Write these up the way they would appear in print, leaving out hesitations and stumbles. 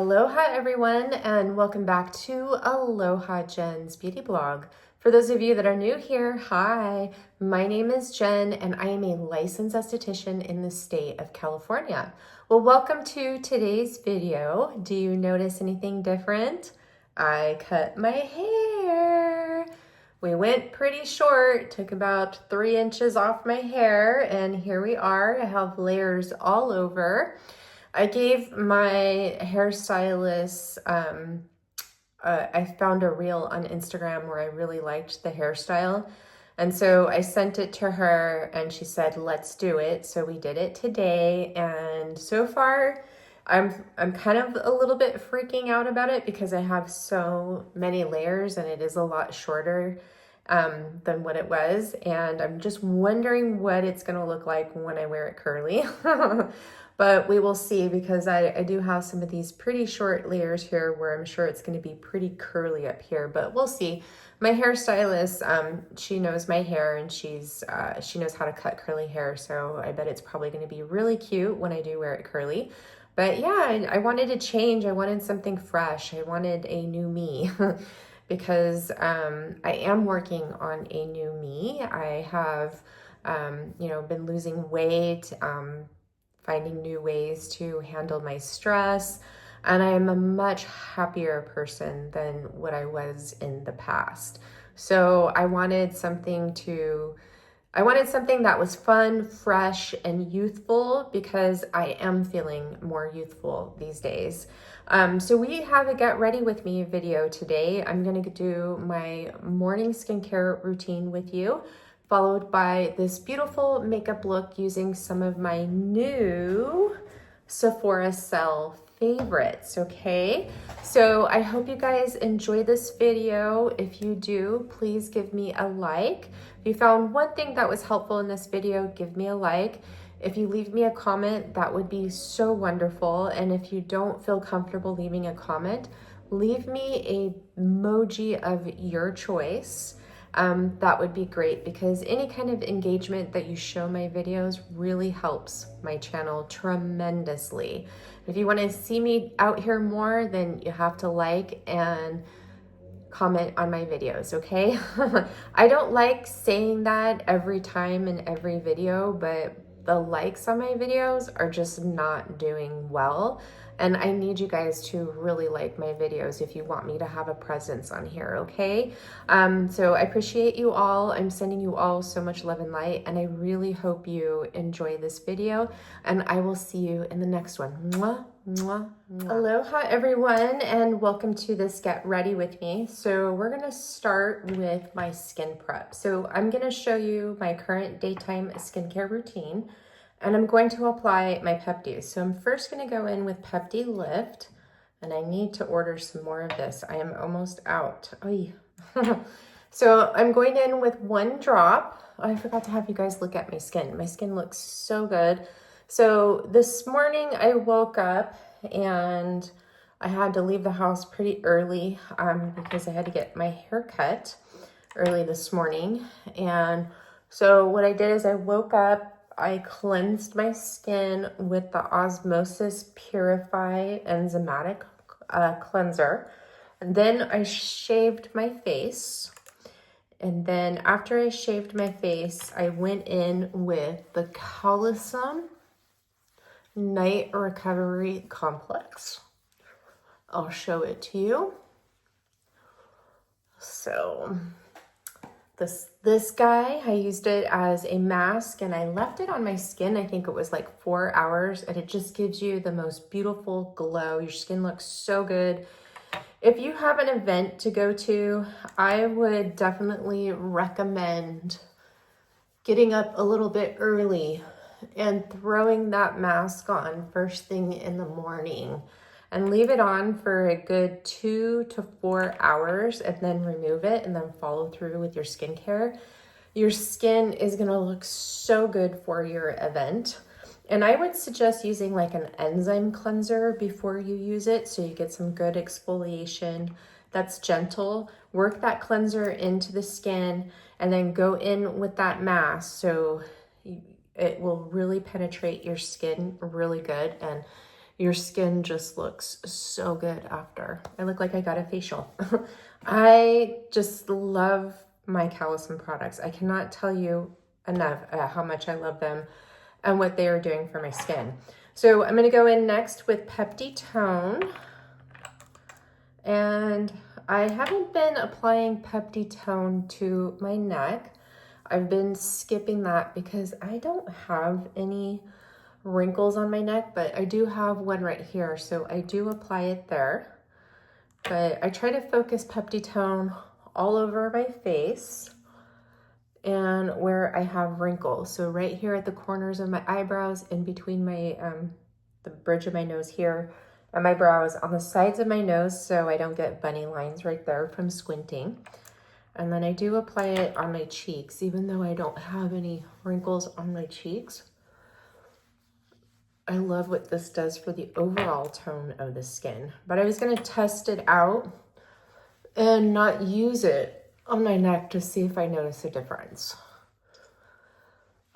Aloha everyone, and welcome back to Aloha Jen's Beauty Blog. For those of you that are new here, hi, my name is Jen and I am a licensed esthetician in the state of California. Well, welcome to today's video. Do you notice anything different? I cut my hair. We went pretty short, took about 3 inches off my hair, and here we are. I have layers all over. I gave my hairstylist, I found a reel on Instagram where I really liked the hairstyle. And so I sent it to her and she said, let's do it. So we did it today. And so far, I'm kind of a little bit freaking out about it because I have so many layers and it is a lot shorter than what it was. And I'm just wondering what it's going to look like when I wear it curly. But we will see, because I do have some of these pretty short layers here where I'm sure it's going to be pretty curly up here, but we'll see. My hairstylist, she knows my hair and she knows how to cut curly hair. So I bet it's probably going to be really cute when I do wear it curly. But yeah, I wanted to change. I wanted something fresh. I wanted a new me because I am working on a new me. I have, been losing weight, finding new ways to handle my stress, and I am a much happier person than what I was in the past. So I wanted something that was fun, fresh, and youthful, because I am feeling more youthful these days. So we have a get ready with me video today. I'm gonna do my morning skincare routine with you, followed by this beautiful makeup look using some of my new Sephora Sell favorites, okay? So I hope you guys enjoy this video. If you do, please give me a like. If you found one thing that was helpful in this video, give me a like. If you leave me a comment, that would be so wonderful. And if you don't feel comfortable leaving a comment, leave me a emoji of your choice. That would be great, because any kind of engagement that you show my videos really helps my channel tremendously. If you want to see me out here more, then you have to like and comment on my videos, okay? I don't like saying that every time in every video, but the likes on my videos are just not doing well. And I need you guys to really like my videos if you want me to have a presence on here, okay? So I appreciate you all. I'm sending you all so much love and light, and I really hope you enjoy this video, and I will see you in the next one. Mwah, mwah, mwah. Aloha everyone, and welcome to this Get Ready With Me. So we're gonna start with my skin prep. So I'm gonna show you my current daytime skincare routine, and I'm going to apply my Pepti. So I'm first gonna go in with Pepti Lift, and I need to order some more of this. I am almost out. Oy. So I'm going in with 1 drop. I forgot to have you guys look at my skin. My skin looks so good. So this morning I woke up and I had to leave the house pretty early because I had to get my hair cut early this morning. And so what I did is I woke up, I cleansed my skin with the Osmosis Purify Enzymatic Cleanser. And then I shaved my face. And then after I shaved my face, I went in with the Calecim Night Recovery Complex. I'll show it to you. So this guy, I used it as a mask and I left it on my skin. I think it was like 4 hours, and it just gives you the most beautiful glow. Your skin looks so good. If you have an event to go to, I would definitely recommend getting up a little bit early and throwing that mask on first thing in the morning, and leave it on for a good 2 to 4 hours, and then remove it, and then follow through with your skincare. Your skin is gonna look so good for your event. And I would suggest using like an enzyme cleanser before you use it, so you get some good exfoliation that's gentle. Work that cleanser into the skin and then go in with that mask, so it will really penetrate your skin really good. And your skin just looks so good after. I look like I got a facial. I just love my Calecim products. I cannot tell you enough how much I love them and what they are doing for my skin. So I'm going to go in next with Peptitone. And I haven't been applying Peptitone to my neck. I've been skipping that because I don't have any wrinkles on my neck, but I do have one right here, so I do apply it there. But I try to focus Peptitone all over my face and where I have wrinkles. So right here at the corners of my eyebrows, in between my the bridge of my nose here, and my brows, on the sides of my nose, so I don't get bunny lines right there from squinting. And then I do apply it on my cheeks, even though I don't have any wrinkles on my cheeks. I love what this does for the overall tone of the skin. But I was gonna test it out and not use it on my neck to see if I notice a difference.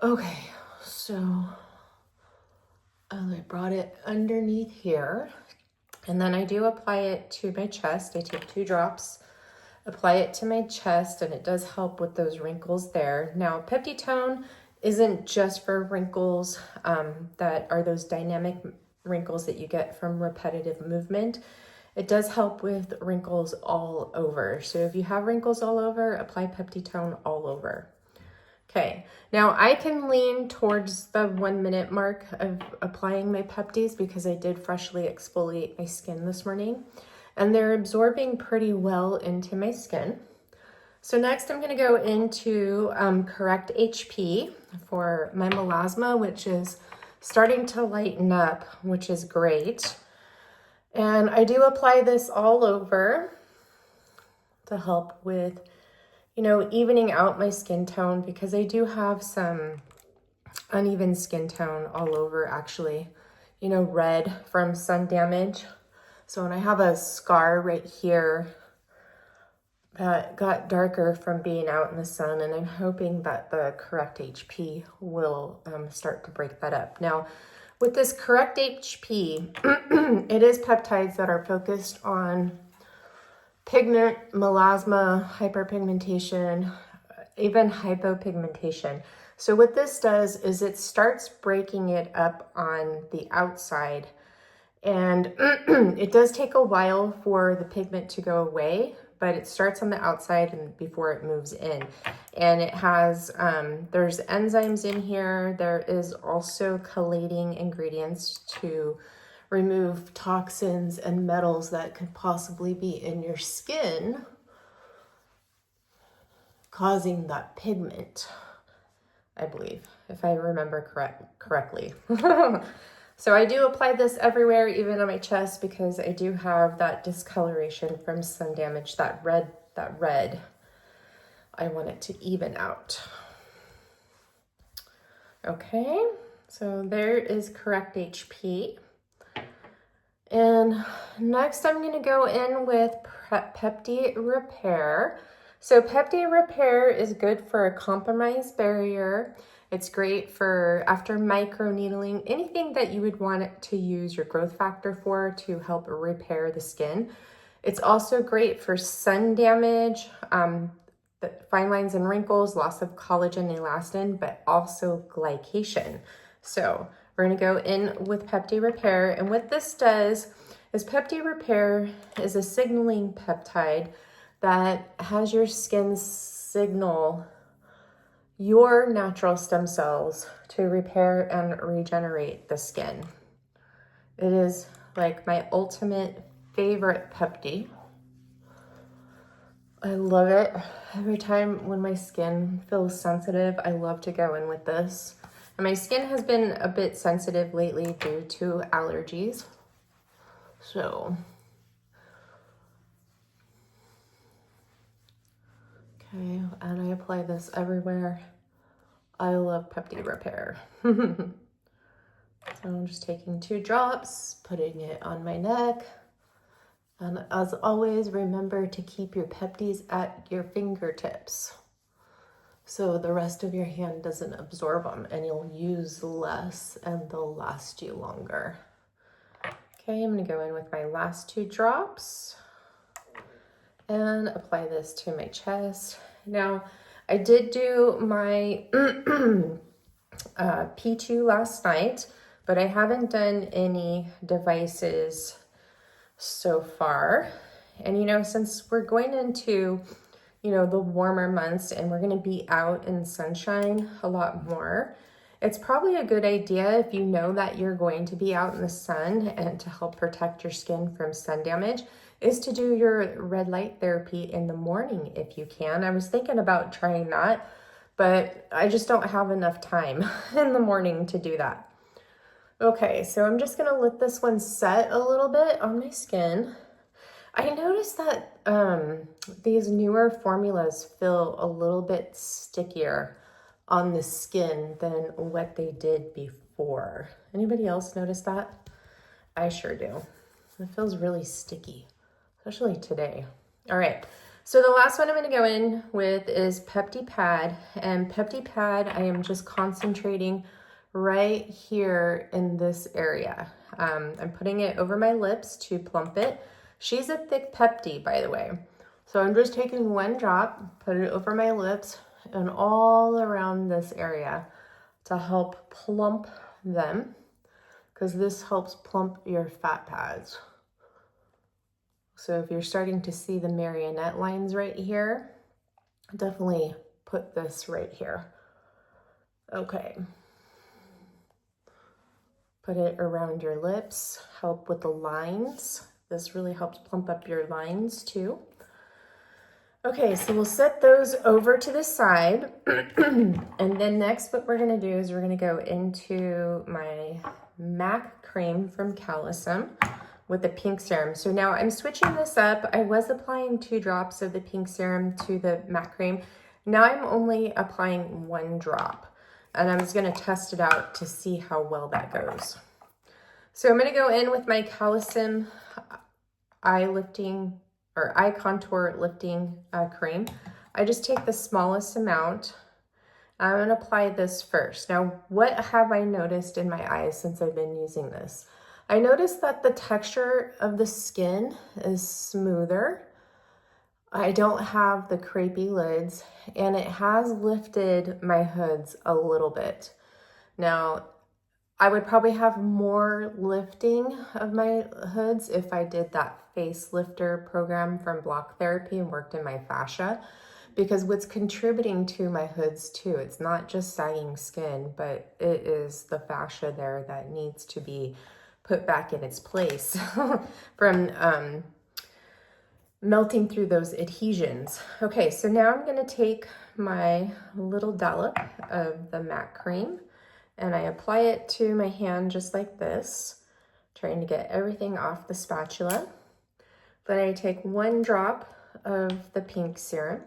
Okay, so I brought it underneath here, and then I do apply it to my chest. I take 2 drops, apply it to my chest, and it does help with those wrinkles there. Now, Peptitone isn't just for wrinkles that are those dynamic wrinkles that you get from repetitive movement. It does help with wrinkles all over. So if you have wrinkles all over, apply Peptitone all over. Okay, now I can lean towards the 1 minute mark of applying my Peptis because I did freshly exfoliate my skin this morning, and they're absorbing pretty well into my skin. So next I'm gonna go into Correct HP for my melasma, which is starting to lighten up, which is great. And I do apply this all over to help with, you know, evening out my skin tone, because I do have some uneven skin tone all over, actually, you know, red from sun damage. So when I have a scar right here that got darker from being out in the sun, and I'm hoping that the Correct HP will start to break that up. Now, with this Correct HP, it is peptides that are focused on pigment, melasma, hyperpigmentation, even hypopigmentation. So what this does is it starts breaking it up on the outside, and it does take a while for the pigment to go away, but it starts on the outside and before it moves in. And it has, there's enzymes in here. There is also chelating ingredients to remove toxins and metals that could possibly be in your skin, causing that pigment, I believe, if I remember correctly. So I do apply this everywhere, even on my chest, because I do have that discoloration from sun damage, that red. I want it to even out. Okay, so there is Correct HP. And next I'm gonna go in with Pepti Repair. So Pepti Repair is good for a compromised barrier. It's great for after microneedling, anything that you would want it to use your growth factor for to help repair the skin. It's also great for sun damage, fine lines and wrinkles, loss of collagen and elastin, but also glycation. So we're gonna go in with Pepti Repair, and what this does is Pepti Repair is a signaling peptide that has your skin signal your natural stem cells to repair and regenerate the skin. It is like my ultimate favorite Pepti. I love it. Every time when my skin feels sensitive, I love to go in with this. And my skin has been a bit sensitive lately due to allergies. So, okay, and I apply this everywhere. I love Pepti Repair. So I'm just taking 2 drops, putting it on my neck. And as always, remember to keep your Peptis at your fingertips, so the rest of your hand doesn't absorb them and you'll use less and they'll last you longer. Okay, I'm gonna go in with my last 2 drops and apply this to my chest. Now, I did do my P2 last night, but I haven't done any devices so far. And you know, since we're going into, you know, the warmer months and we're gonna be out in sunshine a lot more, it's probably a good idea if you know that you're going to be out in the sun and to help protect your skin from sun damage is to do your red light therapy in the morning if you can. I was thinking about trying that, but I just don't have enough time in the morning to do that. Okay, so I'm just gonna let this one set a little bit on my skin. I noticed that these newer formulas feel a little bit stickier on the skin than what they did before. Anybody else notice that? I sure do. It feels really sticky, especially today. All right, so the last one I'm gonna go in with is PeptiPad. And PeptiPad, I am just concentrating right here in this area. I'm putting it over my lips to plump it. She's a thick Pepti, by the way. So I'm just taking 1 drop, put it over my lips and all around this area to help plump them, because this helps plump your fat pads. So if you're starting to see the marionette lines right here, definitely put this right here. Okay. Put it around your lips, help with the lines. This really helps plump up your lines too. Okay, so we'll set those over to the side. And then next what we're gonna do is we're gonna go into my MAC cream from Calecim with the pink serum. So now I'm switching this up. I was applying 2 drops of the pink serum to the MAC cream. Now I'm only applying 1 drop. And I'm just gonna test it out to see how well that goes. So I'm gonna go in with my Calecim eye contour lifting cream. I just take the smallest amount. I'm gonna apply this first. Now, what have I noticed in my eyes since I've been using this? I noticed that the texture of the skin is smoother. I don't have the crepey lids, and it has lifted my hoods a little bit. Now, I would probably have more lifting of my hoods if I did that face lifter program from Block Therapy and worked in my fascia, because what's contributing to my hoods too, it's not just sagging skin, but it is the fascia there that needs to be put back in its place from melting through those adhesions. Okay, so now I'm gonna take my little dollop of the MAC cream and I apply it to my hand just like this, trying to get everything off the spatula. Then I take 1 drop of the pink serum.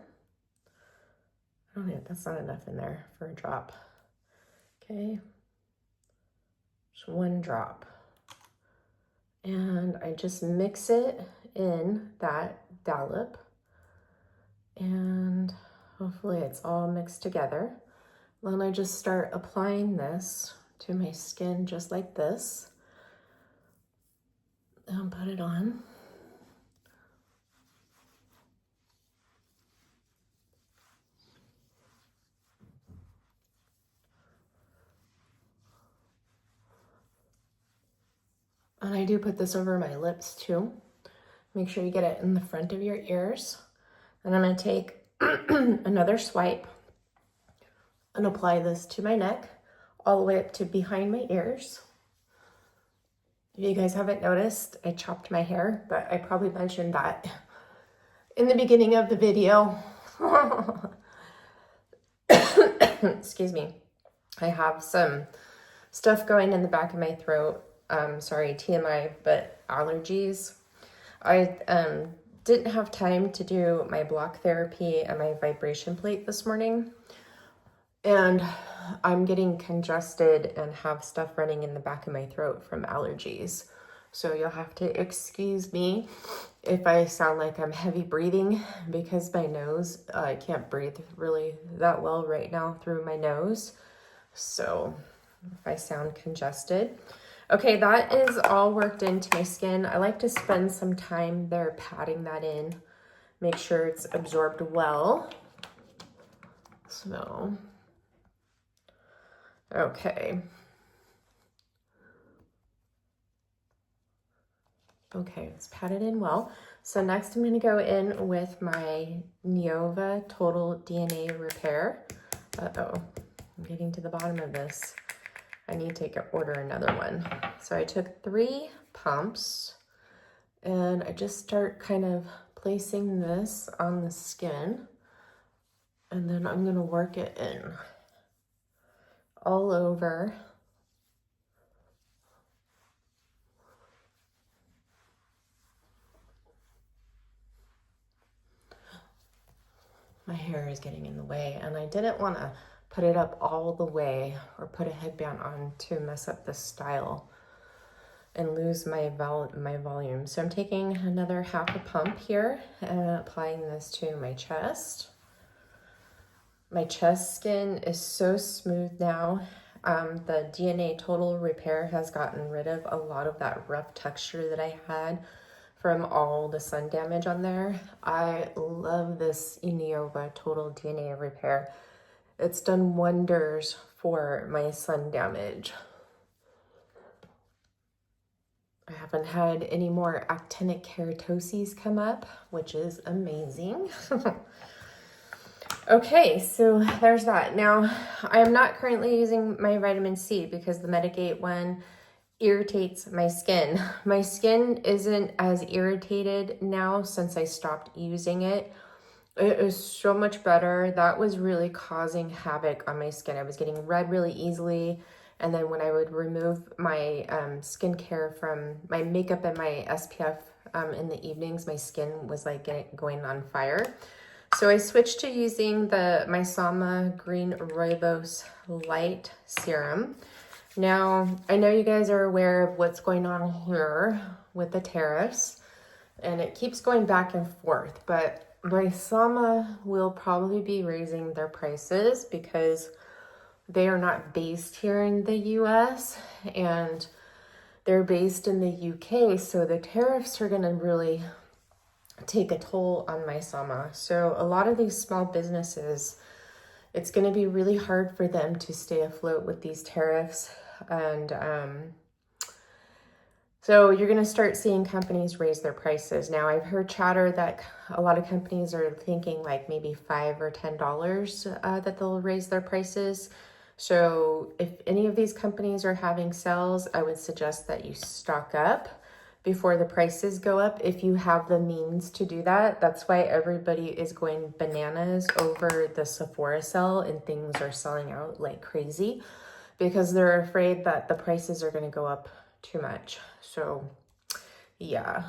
Oh yeah, that's not enough in there for a drop. Okay, just 1 drop. And I just mix it in that dollop. And hopefully it's all mixed together. Then I just start applying this to my skin just like this. And put it on. And I do put this over my lips too. Make sure you get it in the front of your ears. And I'm gonna take another swipe and apply this to my neck, all the way up to behind my ears. If you guys haven't noticed, I chopped my hair, but I probably mentioned that in the beginning of the video. Excuse me. I have some stuff going in the back of my throat. Sorry, TMI, but allergies. I didn't have time to do my block therapy and my vibration plate this morning. And I'm getting congested and have stuff running in the back of my throat from allergies. So you'll have to excuse me if I sound like I'm heavy breathing, because my nose, I can't breathe really that well right now through my nose. So if I sound congested. Okay, that is all worked into my skin. I like to spend some time there patting that in, make sure it's absorbed well. So, okay. Okay, it's patted in well. So next I'm going to go in with my Neova Total DNA Repair. Uh-oh, I'm getting to the bottom of this. I need to order another one. So I took 3 pumps and I just start kind of placing this on the skin, and then I'm going to work it in all over. My hair is getting in the way, and I didn't want to put it up all the way or put a headband on to mess up the style and lose my volume. So I'm taking another half a pump here and applying this to my chest. My chest skin is so smooth now. The DNA Total Repair has gotten rid of a lot of that rough texture that I had from all the sun damage on there. I love this Neova Total DNA Repair. It's done wonders for my sun damage. I haven't had any more actinic keratoses come up, which is amazing. Okay, so there's that. Now, I am not currently using my vitamin C because the Medigate one irritates my skin. My skin isn't as irritated now since I stopped using it. It is so much better. That was really causing havoc on my skin. I was getting red really easily. And then when I would remove my skincare from my makeup and my SPF in the evenings, my skin was like going on fire. So I switched to using the Misama Green Rooibos Light Serum. Now, I know you guys are aware of what's going on here with the tariffs, and it keeps going back and forth, but Misama will probably be raising their prices because they are not based here in the US and they're based in the UK, so the tariffs are going to really take a toll on Misama. So a lot of these small businesses, it's going to be really hard for them to stay afloat with these tariffs. And so you're going to start seeing companies raise their prices. Now, I've heard chatter that a lot of companies are thinking like maybe $5 or $10 that they'll raise their prices. So if any of these companies are having sales, I would suggest that you stock up before the prices go up if you have the means to do that. That's why everybody is going bananas over the Sephora sale and things are selling out like crazy because they're afraid that the prices are going to go up too much. So yeah,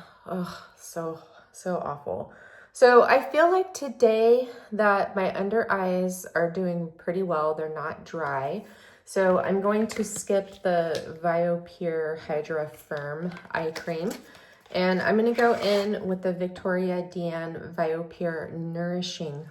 so awful. So I feel like today that my under eyes are doing pretty well. They're not dry. So I'm going to skip the Viopure Hydra Firm Eye Cream. And I'm going to go in with the Viktoria De Ann Viopure Nourishing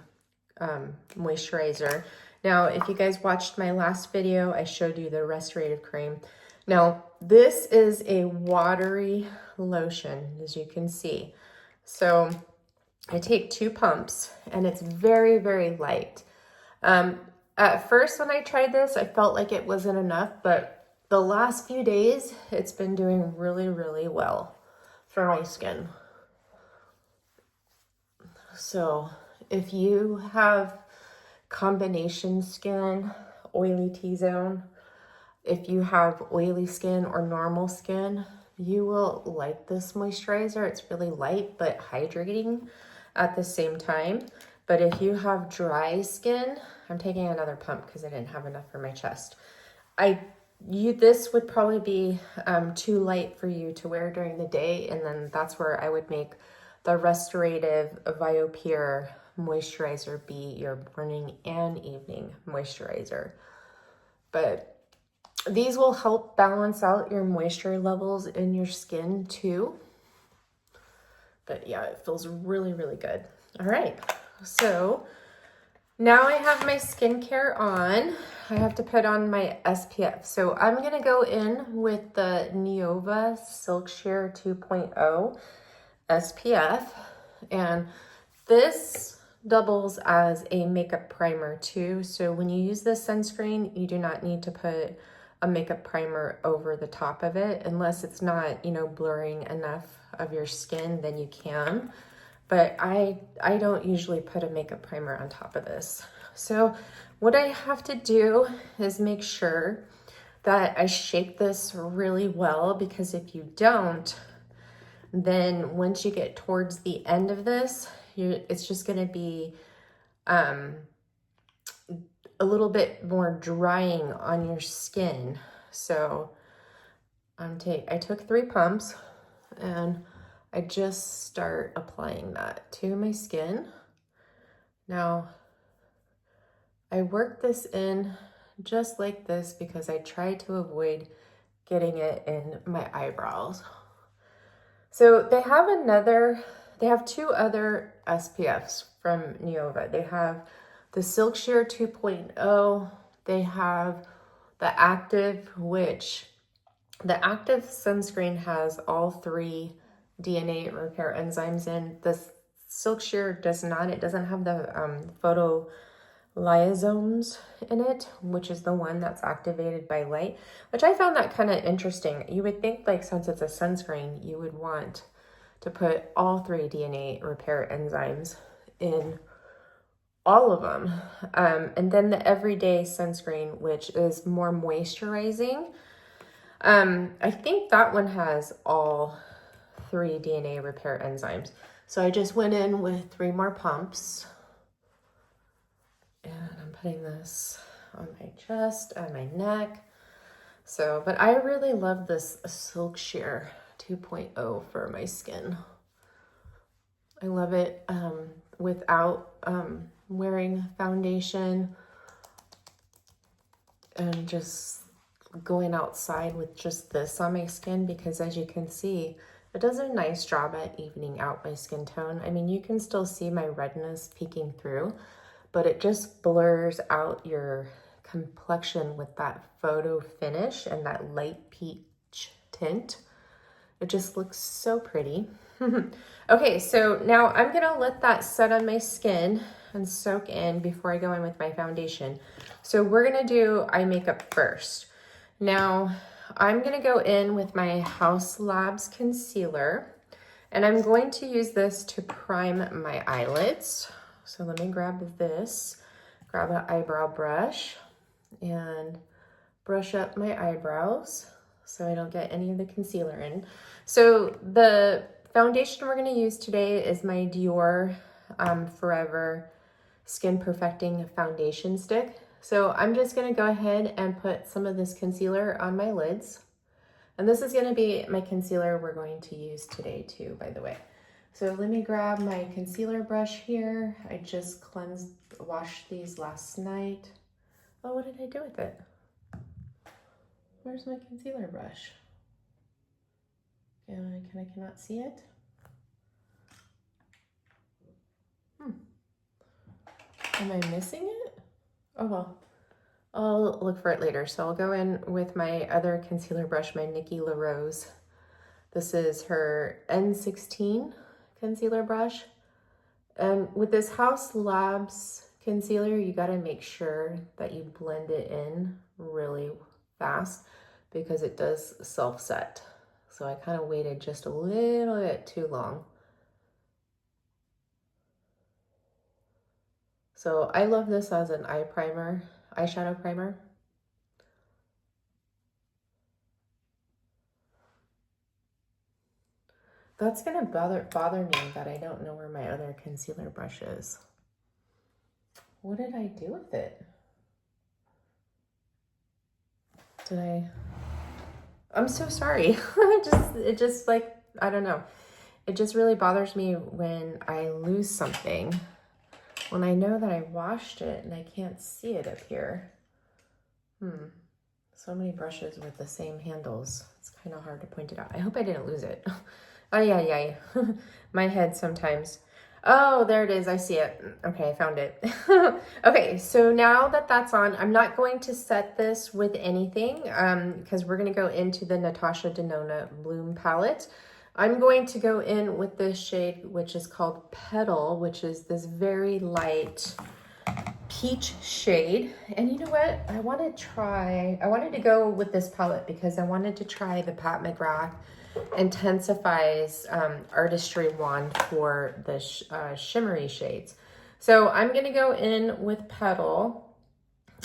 Moisturizer. Now, if you guys watched my last video, I showed you the restorative cream. Now, this is a watery lotion, as you can see. So I take 2 pumps, and it's very, very light. At first, when I tried this, I felt like it wasn't enough, but the last few days, it's been doing really, really well for my skin. So if you have combination skin, oily T-zone, if you have oily skin or normal skin, you will like this moisturizer. It's really light but hydrating at the same time. But if you have dry skin, I'm taking another pump because I didn't have enough for my chest. This would probably be too light for you to wear during the day, and then that's where I would make the restorative Viopure moisturizer be your morning and evening moisturizer. But these will help balance out your moisture levels in your skin too. But yeah, it feels really, really good. All right. So Now I have my skincare on. I have to put on my SPF. So I'm going to go in with the Neova Silk Sheer 2.0 SPF. And this doubles as a makeup primer too. So when you use this sunscreen, you do not need to put a makeup primer over the top of it unless it's not, you know, blurring enough of your skin, then you can. But I don't usually put a makeup primer on top of this. So what I have to do is make sure that I shape this really well, because if you don't, then once you get towards the end of this, it's just gonna be a little bit more drying on your skin. So I took 3 pumps and I just start applying that to my skin. Now, I work this in just like this because I try to avoid getting it in my eyebrows. So they have 2 other SPFs from Neova. They have the Silk Sheer 2.0. They have the Active, which the Active sunscreen has all 3 DNA repair enzymes in. The Silk Sheer does not. It doesn't have the photolyosomes in it, which is the one that's activated by light, which I found that kind of interesting. You would think, like, since it's a sunscreen, you would want to put all 3 DNA repair enzymes in all of them. And then the Everyday sunscreen, which is more moisturizing. I think that one has all 3 DNA repair enzymes. So I just went in with 3 more pumps. And I'm putting this on my chest and my neck. So, but I really love this Silk Sheer 2.0 for my skin. I love it without wearing foundation and just going outside with just this on my skin, because as you can see, it does a nice job at evening out my skin tone. I mean, you can still see my redness peeking through, but it just blurs out your complexion with that photo finish and that light peach tint. It just looks so pretty. Okay, so now I'm gonna let that set on my skin and soak in before I go in with my foundation. So we're gonna do eye makeup first. Now, I'm gonna go in with my Haus Labs concealer, and I'm going to use this to prime my eyelids. So let me grab this, grab an eyebrow brush, and brush up my eyebrows so I don't get any of the concealer in. So the foundation we're gonna use today is my Dior Forever Skin Perfecting Foundation Stick. So I'm just gonna go ahead and put some of this concealer on my lids. And this is gonna be my concealer we're going to use today too, by the way. So let me grab my concealer brush here. I just washed these last night. Oh, what did I do with it? Where's my concealer brush? I cannot see it. Am I missing it? Oh well, I'll look for it later. So I'll go in with my other concealer brush, my Nikki LaRose. This is her N16 concealer brush. And with this Haus Labs concealer, you gotta make sure that you blend it in really fast because it does self-set. So I kind of waited just a little bit too long. So I love this as an eyeshadow primer. That's gonna bother me that I don't know where my other concealer brush is. What did I do with it? I'm so sorry. it just like, I don't know. It just really bothers me when I lose something, when I know that I washed it and I can't see it up here. So many brushes with the same handles. It's kind of hard to point it out. I hope I didn't lose it. Oh yeah. My head sometimes. Oh, there it is. I see it. Okay, I found it. Okay, so now that that's on, I'm not going to set this with anything because we're going to go into the Natasha Denona Bloom palette. I'm going to go in with this shade, which is called Petal, which is this very light peach shade. And you know what? I wanted to go with this palette because I wanted to try the Pat McGrath Intensifies Artistry wand for the shimmery shades. So I'm going to go in with Petal.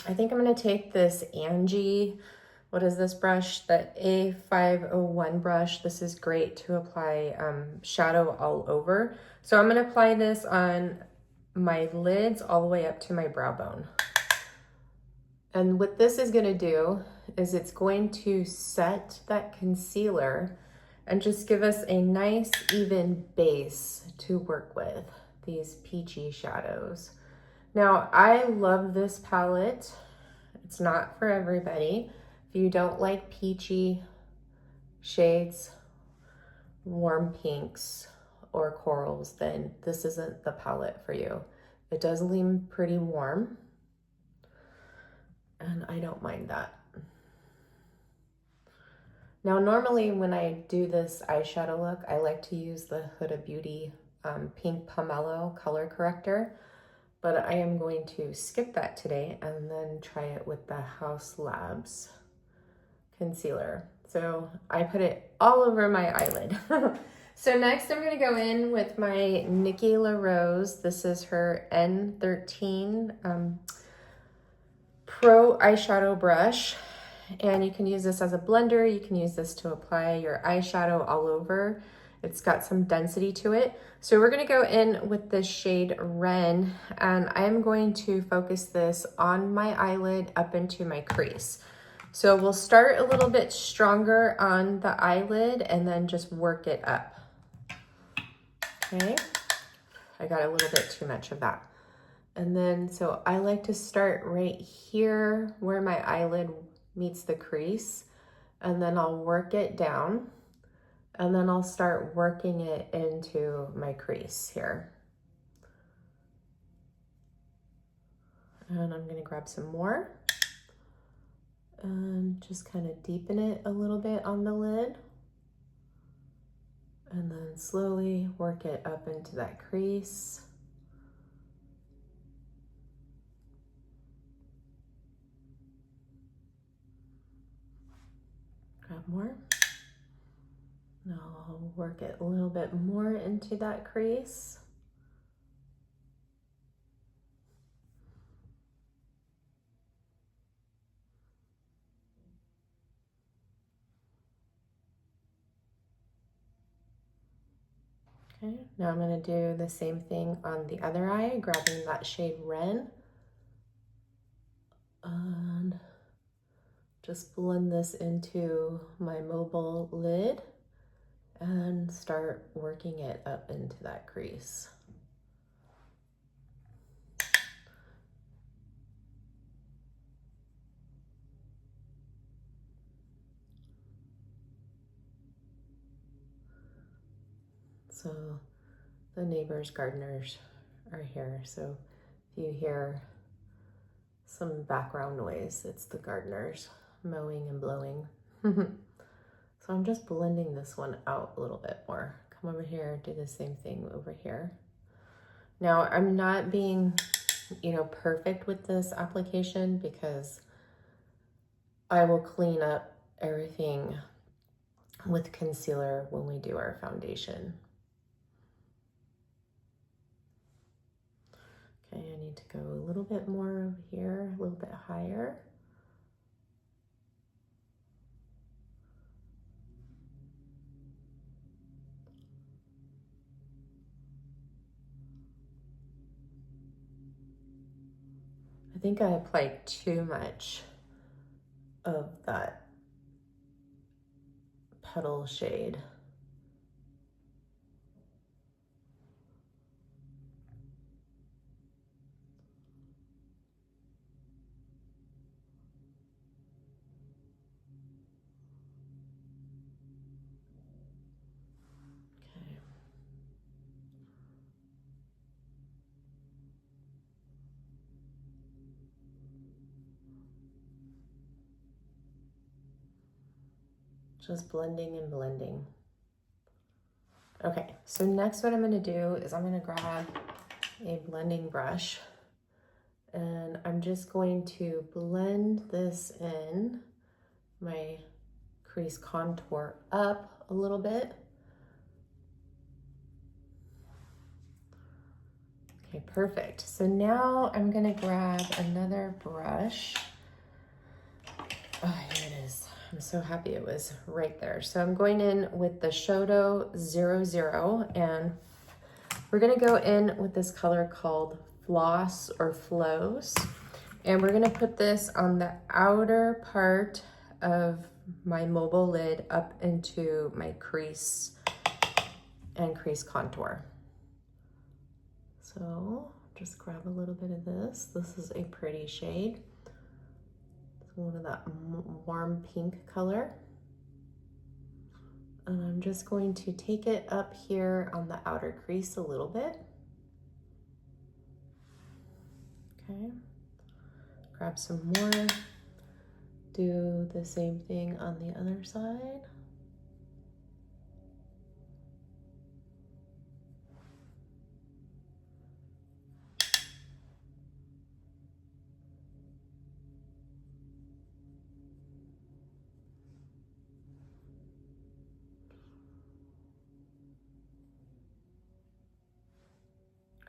I think I'm going to take this Angie, what is this brush? The A501 brush. This is great to apply shadow all over. So I'm going to apply this on my lids all the way up to my brow bone. And what this is going to do is it's going to set that concealer and just give us a nice even base to work with, these peachy shadows. Now, I love this palette. It's not for everybody. If you don't like peachy shades, warm pinks, or corals, then this isn't the palette for you. It does lean pretty warm, and I don't mind that. Now, normally when I do this eyeshadow look, I like to use the Huda Beauty Pink Pomelo color corrector, but I am going to skip that today and then try it with the House Labs concealer. So I put it all over my eyelid. So next I'm gonna go in with my Nikki LaRose. This is her N13 Pro eyeshadow brush. And you can use this as a blender. You can use this to apply your eyeshadow all over. It's got some density to it. So we're gonna go in with the shade Ren, and I'm going to focus this on my eyelid up into my crease. So we'll start a little bit stronger on the eyelid and then just work it up. Okay, I got a little bit too much of that. And then, so I like to start right here where my eyelid meets the crease, and then I'll work it down, and then I'll start working it into my crease here. And I'm gonna grab some more and just kind of deepen it a little bit on the lid, and then slowly work it up into that crease. Grab more. Now I'll work it a little bit more into that crease. Okay, now I'm going to do the same thing on the other eye, grabbing that shade Ren. And just blend this into my mobile lid and start working it up into that crease. So the neighbors' gardeners are here. So if you hear some background noise, it's the gardeners mowing and blowing. So I'm just blending this one out a little bit more. Come over here, do the same thing over here. Now I'm not being, perfect with this application because I will clean up everything with concealer when we do our foundation. Okay, I need to go a little bit more over here, a little bit higher. I think I applied too much of that Petal shade. Just blending and blending. Okay, so next what I'm gonna do is I'm gonna grab a blending brush and I'm just going to blend this in, my crease contour up a little bit. Okay, perfect. So now I'm gonna grab another brush. Oh, here it is. I'm so happy it was right there. So I'm going in with the Shodo 00 and we're gonna go in with this color called Floss or Flows. And we're gonna put this on the outer part of my mobile lid up into my crease and crease contour. So just grab a little bit of this. This is a pretty shade. It's one of that warm pink color. And I'm just going to take it up here on the outer crease a little bit. Okay. Grab some more. Do the same thing on the other side.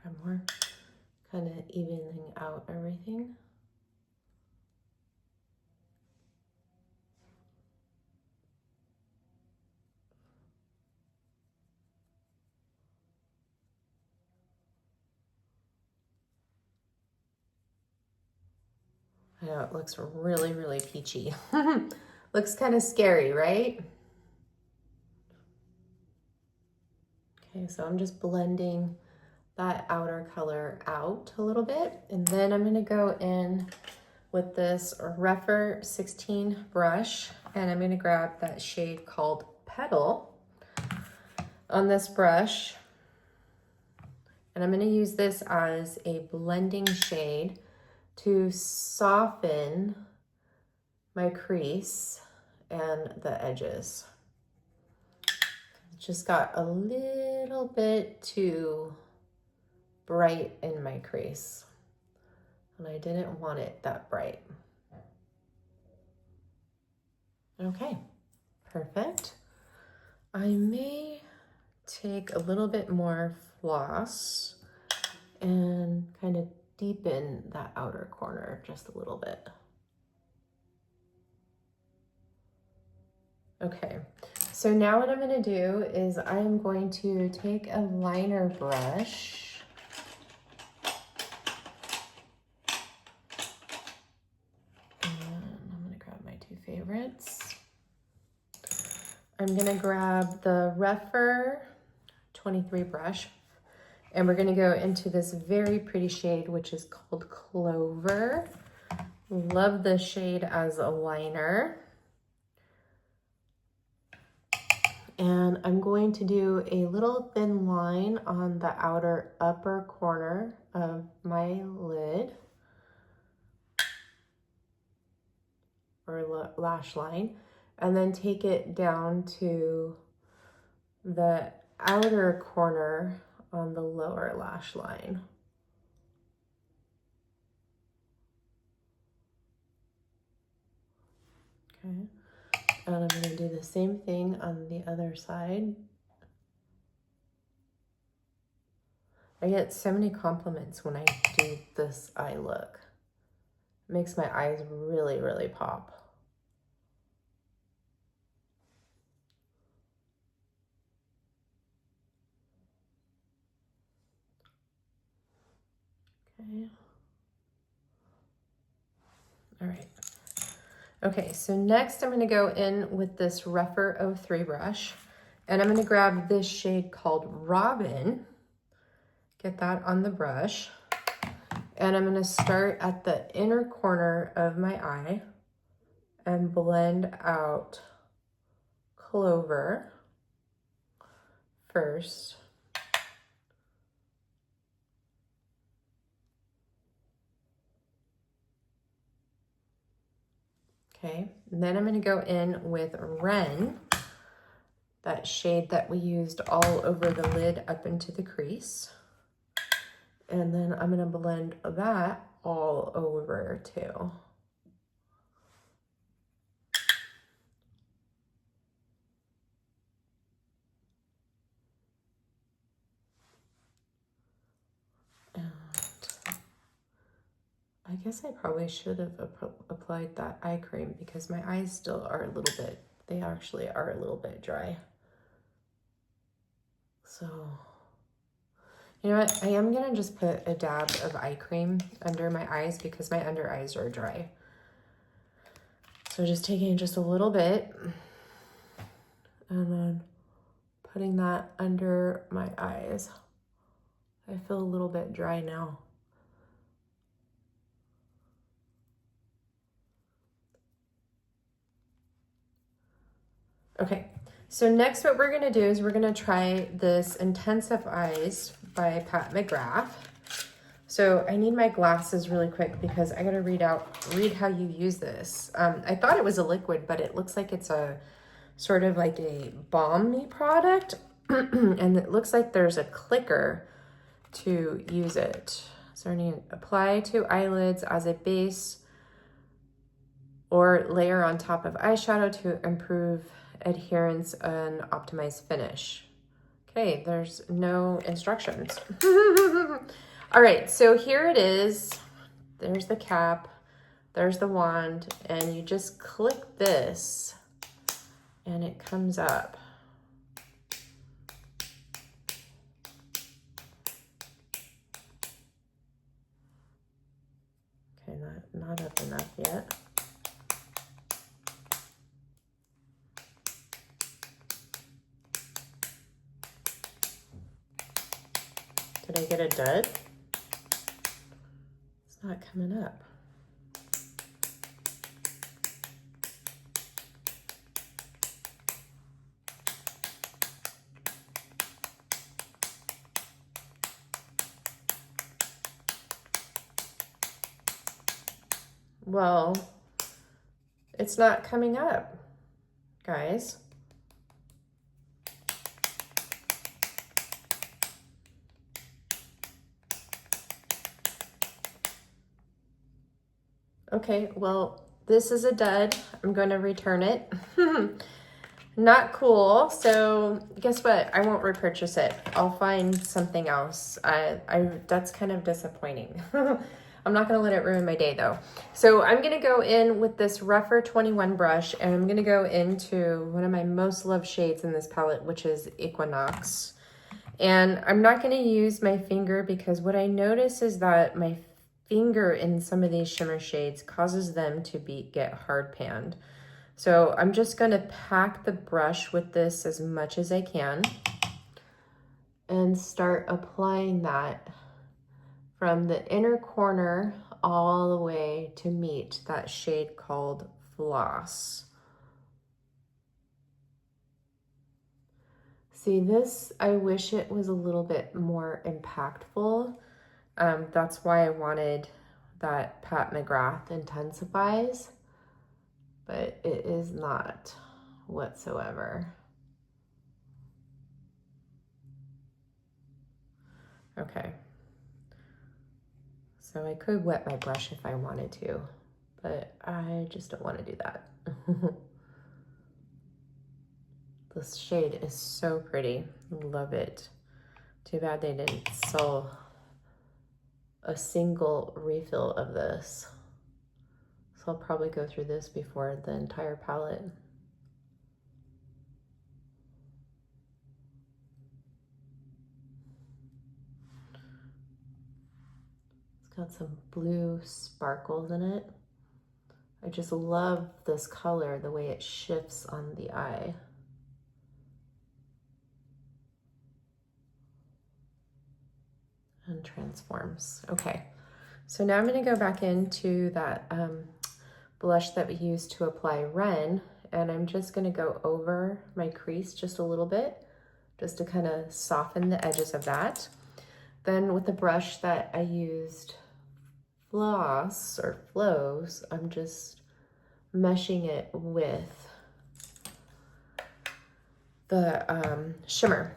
Grab more, kind of evening out everything. I know it looks really, really peachy. Looks kind of scary, right? Okay, so I'm just blending that outer color out a little bit. And then I'm gonna go in with this Rephr 16 brush and I'm gonna grab that shade called Petal on this brush. And I'm gonna use this as a blending shade to soften my crease and the edges. It just got a little bit too bright in my crease and I didn't want it that bright. Okay, perfect. I may take a little bit more floss and kind of deepen that outer corner just a little bit. Okay, so now what I'm going to do is I am going to take a liner brush and I'm going to grab my two favorites. I'm going to grab the Rephr 23 brush and we're going to go into this very pretty shade which is called Clover. Love this shade as a liner. And I'm going to do a little thin line on the outer upper corner of my lid or lash line, and then take it down to the outer corner on the lower lash line. Okay. And I'm going to do the same thing on the other side. I get so many compliments when I do this eye look. It makes my eyes really, really pop. Okay. All right. Okay, so next I'm going to go in with this Rephr 03 brush and I'm going to grab this shade called Robin, get that on the brush, and I'm going to start at the inner corner of my eye and blend out Clover first. Okay, and then I'm going to go in with Wren that shade that we used all over the lid up into the crease. And then I'm gonna blend that all over too. And I guess I probably should have applied that eye cream because my eyes still are a little bit, they actually are a little bit dry. So, you know what? I am gonna just put a dab of eye cream under my eyes because my under eyes are dry. So just taking just a little bit and then putting that under my eyes. I feel a little bit dry now. Okay, so next what we're gonna do is we're gonna try this Intensive Eyes by Pat McGrath. So I need my glasses really quick because I gotta read how you use this. I thought it was a liquid, but it looks like it's a sort of like a balmy product. And it looks like there's a clicker to use it. So I need to apply to eyelids as a base or layer on top of eyeshadow to improve adherence and optimize finish. Okay, there's no instructions. All right, so here it is. There's the cap, there's the wand, and you just click this and it comes up. Okay, not up enough yet. Did I get a dud? It's not coming up. Well, it's not coming up, guys. Okay, well, this is a dud. I'm going to return it. Not cool. So guess what? I won't repurchase it. I'll find something else. That's kind of disappointing. I'm not going to let it ruin my day though. So I'm going to go in with this Rougher 21 brush and I'm going to go into one of my most loved shades in this palette, which is Equinox. And I'm not going to use my finger because what I notice is that my finger in some of these shimmer shades causes them to get hard panned. So I'm just going to pack the brush with this as much as I can and start applying that from the inner corner all the way to meet that shade called Floss. See this, I wish it was a little bit more impactful. That's why I wanted that Pat McGrath Intensifies, but it is not whatsoever. Okay. So I could wet my brush if I wanted to, but I just don't want to do that. This shade is so pretty. Love it. Too bad they didn't sell a single refill of this. So I'll probably go through this before the entire palette. It's got some blue sparkles in it. I just love this color, the way it shifts on the eye. And transforms. Okay, so now I'm going to go back into that blush that we used to apply Ren, and I'm just going to go over my crease just a little bit, just to kind of soften the edges of that. Then with the brush that I used Floss or Flows, I'm just meshing it with the shimmer.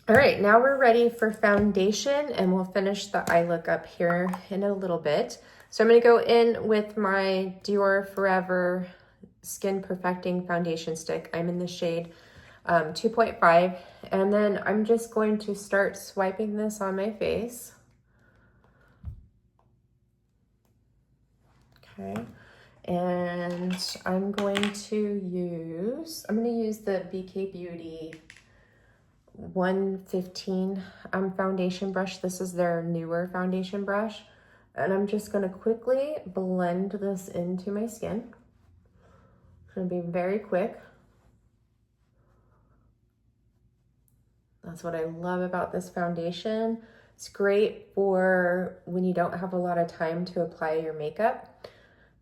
All right, now we're ready for foundation, and we'll finish the eye look up here in a little bit. So I'm gonna go in with my Dior Forever Skin Perfecting Foundation Stick. I'm in the shade 2.5, and then I'm just going to start swiping this on my face. Okay, and I'm going to use the BK Beauty 115 foundation brush. This is their newer foundation brush. And I'm just gonna quickly blend this into my skin. It's gonna be very quick. That's what I love about this foundation. It's great for when you don't have a lot of time to apply your makeup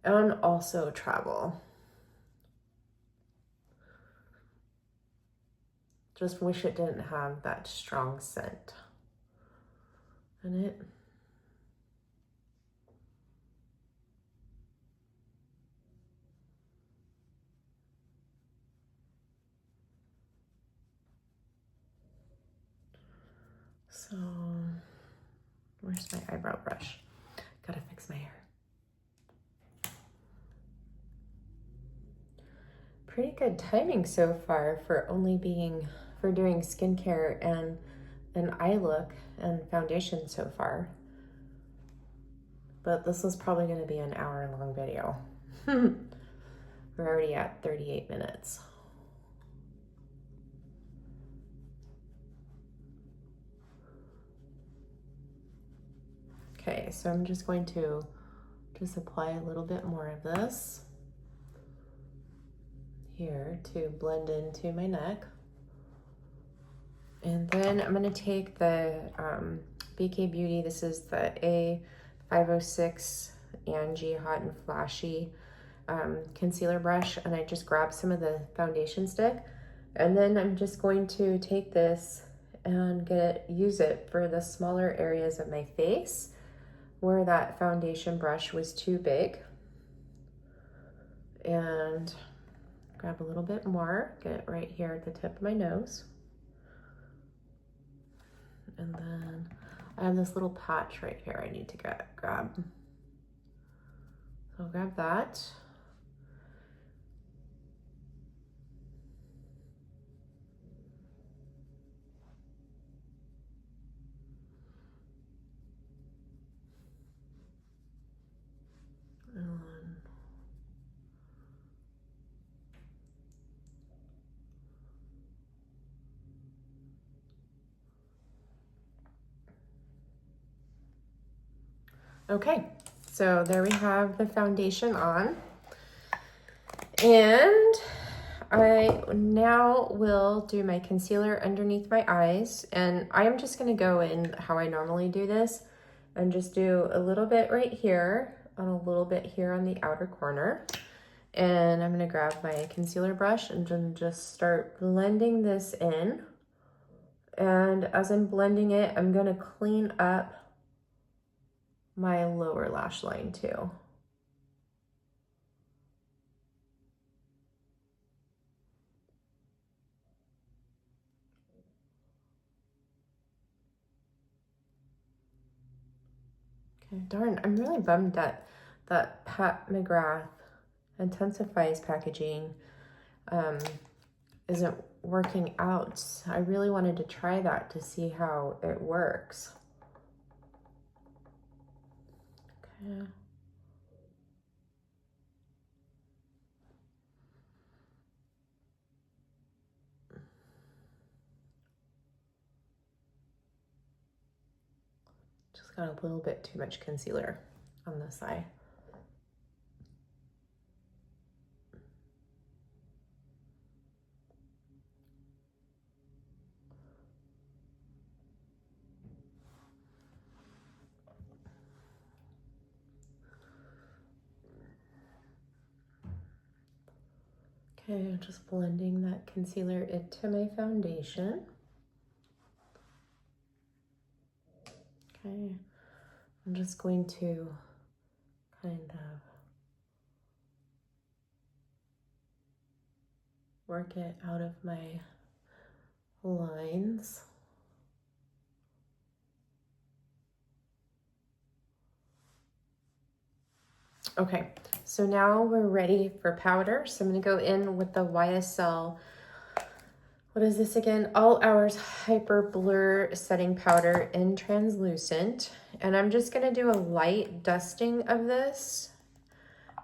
and also travel. Just wish it didn't have that strong scent in it. So, where's my eyebrow brush? Gotta fix my hair. Pretty good timing so far for doing skincare and an eye look and foundation so far. But this is probably gonna be an hour-long video. We're already at 38 minutes. Okay, so I'm just going to apply a little bit more of this here to blend into my neck. And then I'm gonna take the BK Beauty, this is the A506 Angie Hot and Flashy concealer brush, and I just grab some of the foundation stick, and then I'm just going to take this and use it for the smaller areas of my face where that foundation brush was too big, and grab a little bit more, get it right here at the tip of my nose. And then I have this little patch right here I need to grab. So I'll grab that. Okay, so there we have the foundation on. And I now will do my concealer underneath my eyes. And I am just gonna go in how I normally do this and just do a little bit right here and a little bit here on the outer corner. And I'm gonna grab my concealer brush and then just start blending this in. And as I'm blending it, I'm gonna clean up my lower lash line too. Okay, darn, I'm really bummed that Pat McGrath Intensifies packaging isn't working out. I really wanted to try that to see how it works. Okay. Just got a little bit too much concealer on this eye. Okay, just blending that concealer into my foundation. Okay, I'm just going to kind of work it out of my lines. Okay, so now we're ready for powder. So I'm gonna go in with the YSL, what is this again? All Hours Hyper Blur Setting Powder in Translucent. And I'm just gonna do a light dusting of this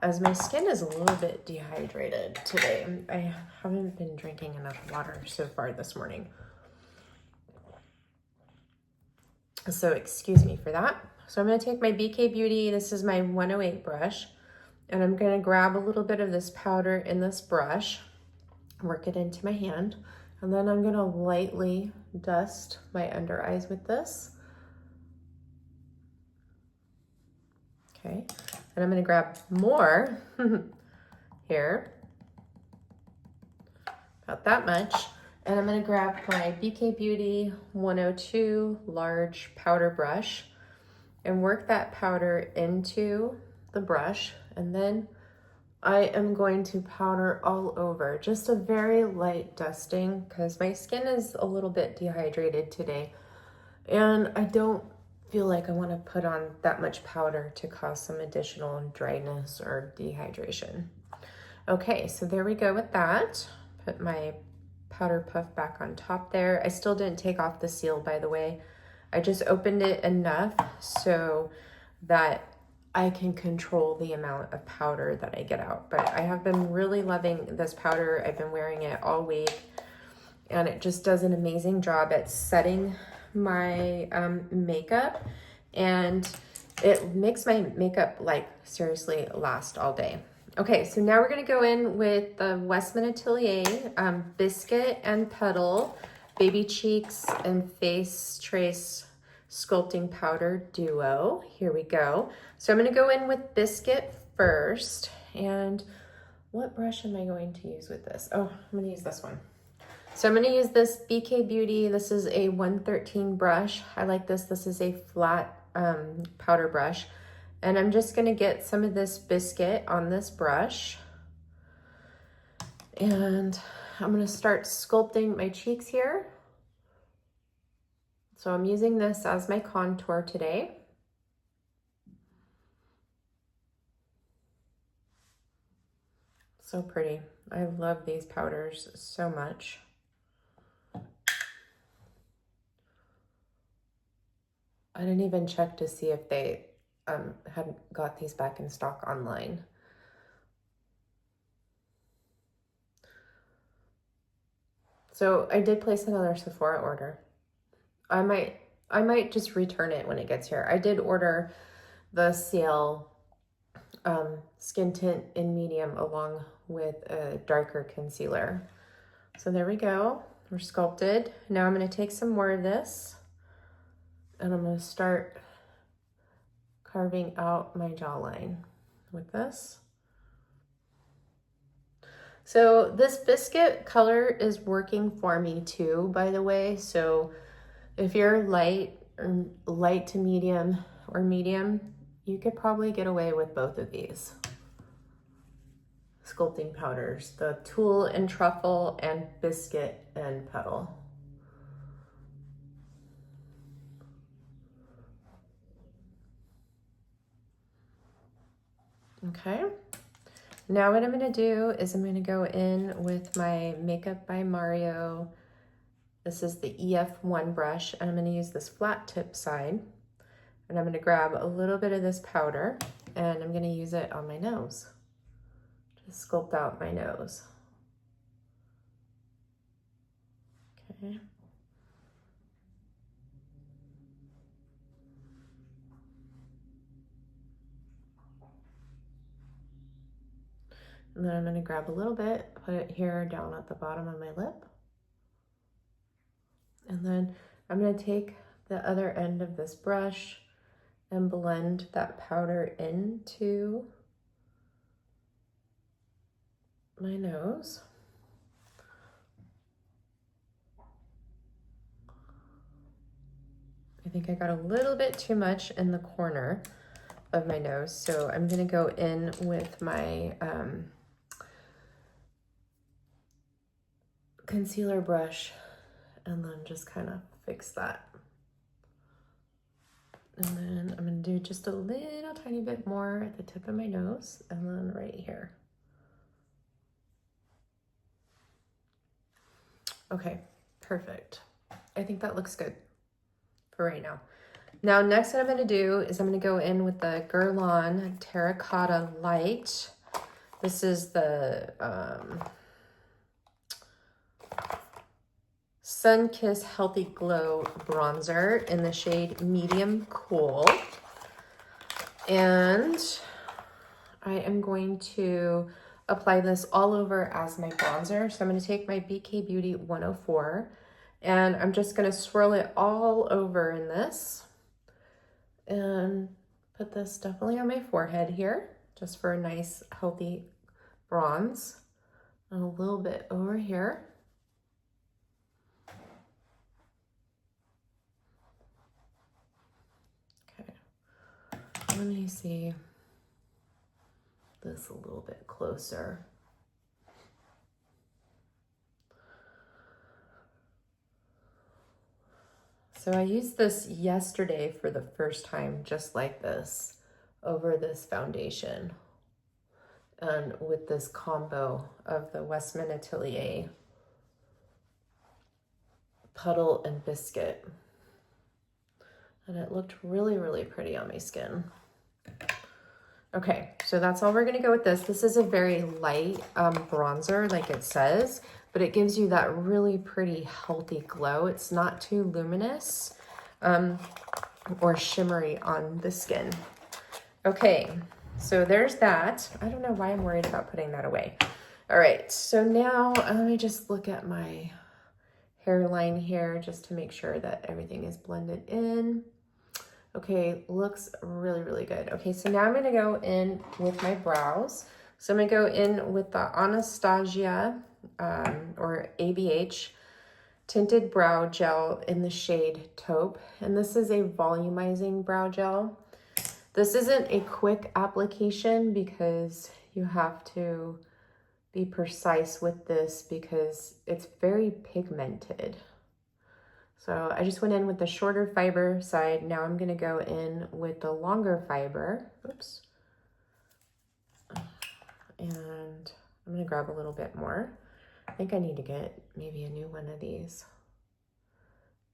as my skin is a little bit dehydrated today. I haven't been drinking enough water so far this morning. So excuse me for that. So I'm gonna take my BK Beauty, this is my 108 brush, and I'm gonna grab a little bit of this powder in this brush, work it into my hand, and then I'm gonna lightly dust my under eyes with this. Okay, and I'm gonna grab more here, about that much. And I'm gonna grab my BK Beauty 102 large powder brush and work that powder into the brush. And then I am going to powder all over, just a very light dusting because my skin is a little bit dehydrated today. And I don't feel like I wanna put on that much powder to cause some additional dryness or dehydration. Okay, so there we go with that. Put my powder puff back on top there. I still didn't take off the seal, by the way. I just opened it enough so that I can control the amount of powder that I get out. But I have been really loving this powder. I've been wearing it all week, and it just does an amazing job at setting my makeup, and it makes my makeup like seriously last all day. Okay, so now we're gonna go in with the Westman Atelier Biscuit and Petal Baby Cheeks and Face Trace Sculpting Powder Duo. Here we go. So I'm gonna go in with Biscuit first. And what brush am I going to use with this? Oh, I'm gonna use this one. So I'm gonna use this BK Beauty. This is a 113 brush. I like this. This is a flat powder brush. And I'm just gonna get some of this biscuit on this brush. And I'm gonna start sculpting my cheeks here. So I'm using this as my contour today. So pretty. I love these powders so much. I didn't even check to see if they had got these back in stock online. So I did place another Sephora order. I might just return it when it gets here. I did order the CL skin tint in medium along with a darker concealer. So there we go. We're sculpted. Now I'm going to take some more of this and I'm going to start carving out my jawline with this. So this biscuit color is working for me too, by the way. So if you're light to medium or medium, you could probably get away with both of these sculpting powders, the Tulle and Truffle and Biscuit and Petal. Okay. Now what I'm going to do is I'm going to go in with my Makeup by Mario. This is the EF1 brush, and I'm going to use this flat tip side. And I'm going to grab a little bit of this powder, and I'm going to use it on my nose to sculpt out my nose. Okay. And then I'm going to grab a little bit, put it here down at the bottom of my lip. And then I'm going to take the other end of this brush and blend that powder into my nose. I think I got a little bit too much in the corner of my nose, so I'm going to go in with my concealer brush and then just kind of fix that. And then I'm going to do just a little tiny bit more at the tip of my nose and then right here. Okay, perfect. I think that looks good for right now. Now, next what I'm going to do is I'm going to go in with the Guerlain Terracotta Light. This is the Sun Kiss Healthy Glow Bronzer in the shade Medium Cool. And I am going to apply this all over as my bronzer. So I'm going to take my BK Beauty 104 and I'm just going to swirl it all over in this and put this definitely on my forehead here just for a nice healthy bronze, and a little bit over here. Okay, let me see this a little bit closer. So I used this yesterday for the first time, just like this, over this foundation. And with this combo of the Westman Atelier Puddle and Biscuit. And it looked really, really pretty on my skin. Okay, so that's all we're gonna go with this. This is a very light bronzer, like it says, but it gives you that really pretty healthy glow. It's not too luminous or shimmery on the skin. Okay, so there's that. I don't know why I'm worried about putting that away. All right, so now let me just look at my hairline here just to make sure that everything is blended in. Okay, looks really, really good. Okay, so now I'm gonna go in with my brows. So I'm gonna go in with the Anastasia or ABH Tinted Brow Gel in the shade Taupe. And this is a volumizing brow gel. This isn't a quick application because you have to be precise with this because it's very pigmented. So I just went in with the shorter fiber side. Now I'm gonna go in with the longer fiber. Oops. And I'm gonna grab a little bit more. I think I need to get maybe a new one of these.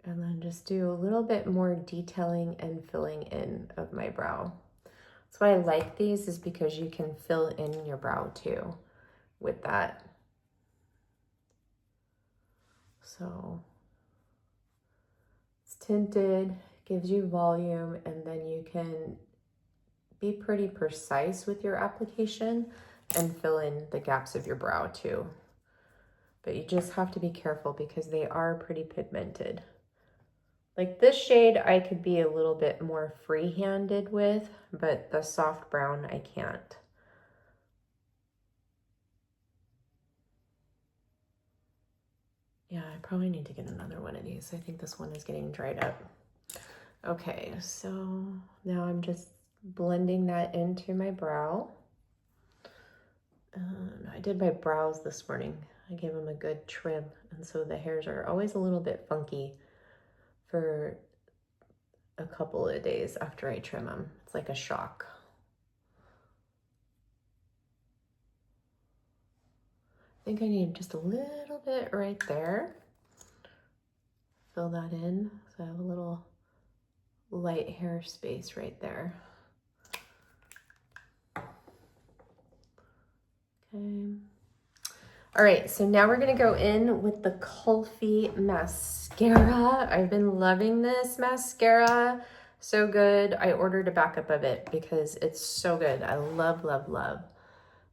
And then just do a little bit more detailing and filling in of my brow. That's why I like these, is because you can fill in your brow too with that. So it's tinted, gives you volume, and then you can be pretty precise with your application and fill in the gaps of your brow too. But you just have to be careful because they are pretty pigmented. Like this shade, I could be a little bit more free-handed with, but the soft brown, I can't. Yeah, I probably need to get another one of these. I think this one is getting dried up. Okay, so now I'm just blending that into my brow. I did my brows this morning. I gave them a good trim, and so the hairs are always a little bit funky for a couple of days after I trim them. It's like a shock. I think I need just a little bit right there. Fill that in so I have a little light hair space right there. Okay. All right, so now we're gonna go in with the Kulfi mascara. I've been loving this mascara. So good. I ordered a backup of it because it's so good. I love, love, love.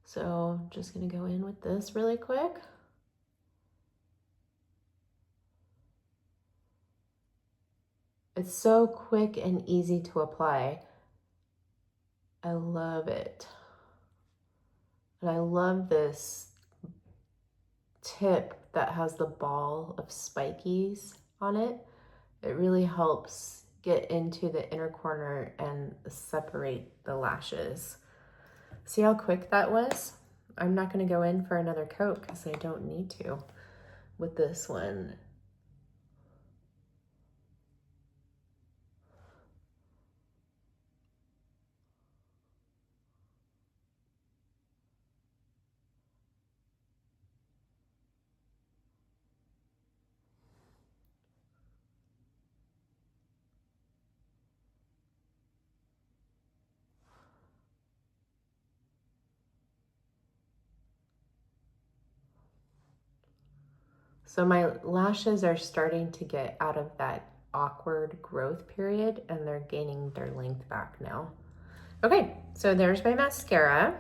So I'm just gonna go in with this really quick. It's so quick and easy to apply. I love it. And I love this tip that has the ball of spikies on it. It really helps get into the inner corner and separate the lashes. See how quick that was? I'm not going to go in for another coat because I don't need to with this one. So my lashes are starting to get out of that awkward growth period and they're gaining their length back now. Okay, so there's my mascara.